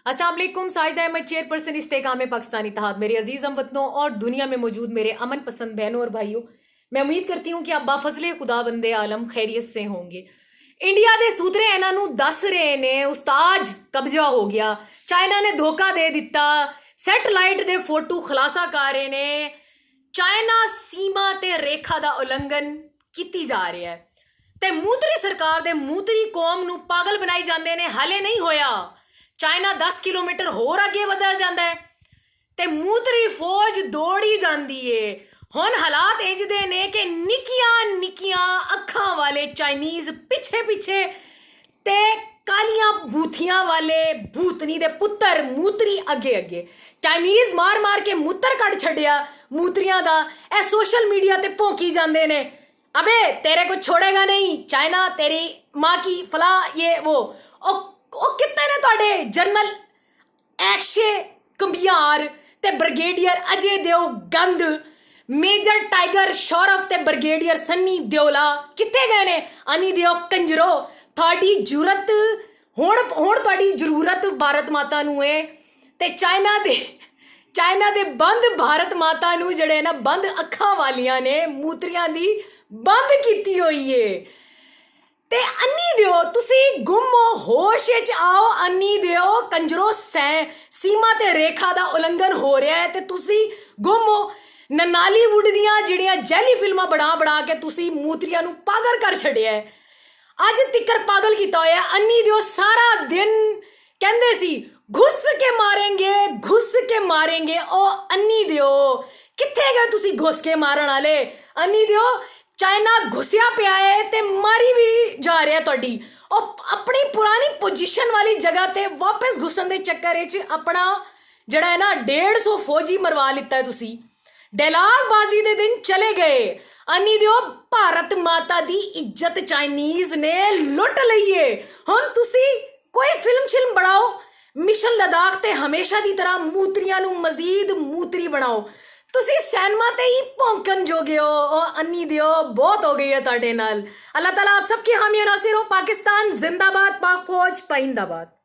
अस्सलाम वालेकुम। साजिदा अहमद, चेयरपर्सन इस्तेकाम पाकिस्तानी इत्तेहाद। मेरे अजीज हमवतनों और दुनिया में मौजूद मेरे अमन पसंद बहनों और भाइयों, मैं उम्मीद करती हूँ कि आप बाफजले खुदा बंदे आलम खैरियत से होंगे। इंडिया के सूत्रे इन्हों दस रहे ने उस्ताद कब्जा हो गया, चाइना ने धोखा दे दिता, सैटेलाइट दे फोटो खुलासा कर रहे ने, चाइना सीमा ते रेखा दा उल्लंघन की जा रहा है ते मूतरी सरकार दे मूतरी कौम नू पागल बनाई जाते ने। हाले नहीं होया, चाइना 10 किलोमीटर होर अगे वधा जाता है ते मूतरी फौज दौड़ी जाती है। हुण हालात इंजदे ने कि निक्कियां निक्कियां अखां वाले चाइनीज पिछे पिछे ते कालियां बूथियां वाले भूतनी दे पुत्तर मूतरी अगे अगे। चाइनीज मार मार के मूत्र कट छड़िया मूतरियां दा। ए सोशल मीडिया ते भौंकी जाते ने, अबे तेरे को छोड़ेगा नहीं चाइना, तेरी माँ की फला ये वो। ओ कितने ने तुहाडे जनरल एक्शे कंबियार ते ब्रिगेडियर अजय देव गंद, मेजर टाइगर शौरफ ते ब्रिगेडियर सन्नी देओला कित्थे गए ने? अनी देओ कंजरो, थोड़ी जरूरत हुण थोड़ी जरूरत भारत माता नू है ते चाइना दे बंद भारत माता नू जड़े ना बंद अखां वालियां ने मूतरियां दी बंद कीती हुई है। ते अन्नी दियो तुसी गुम होश च आओ, अन्नी दियो कंजरो सीमा ते रेखा दा उल्लंघन हो रहा है ते तुसी गुम हो। नालीवुड दियां जिहड़ियां जैली फिल्मां बना के तुसी मूतरियां नू पागल कर छड़िया है, अज तिकर पागल किया होया। अन्नी दियो सारा दिन कहंदे सी घुस के मारेंगे ओ अन्नी दियो कित्थे गए तुसी घुस के मारन वाले? अन्नी दियो चाइना घुसिया पिया है ते मारी भी जा रहा तुहाडी। और अपनी पुरानी पोजीशन वाली जगह ते वापस घुसन दे चक्कर च अपना जड़ा है ना 150 फौजी मरवा लिता है तुसी। डायलॉगबाजी दे दिन चले गए। अन्नी दियो भारत माता दी इज्जत चाइनीज ने लुट लई है। हुण तुसी कोई फिल्म बनाओ, मिशन लद्दाख ते हमेशा दी तरह मूतरियां नू मजीद मूतरी बनाओ। तुसी सैनमा ते ही भौंकन जोगे हो। अन्नी दियो बहुत हो गई है तुहाडे नाल। अल्लाह ताला आप सबकी हामी नासिर हो। पाकिस्तान जिंदाबाद, पाक फौज पाइंदाबाद।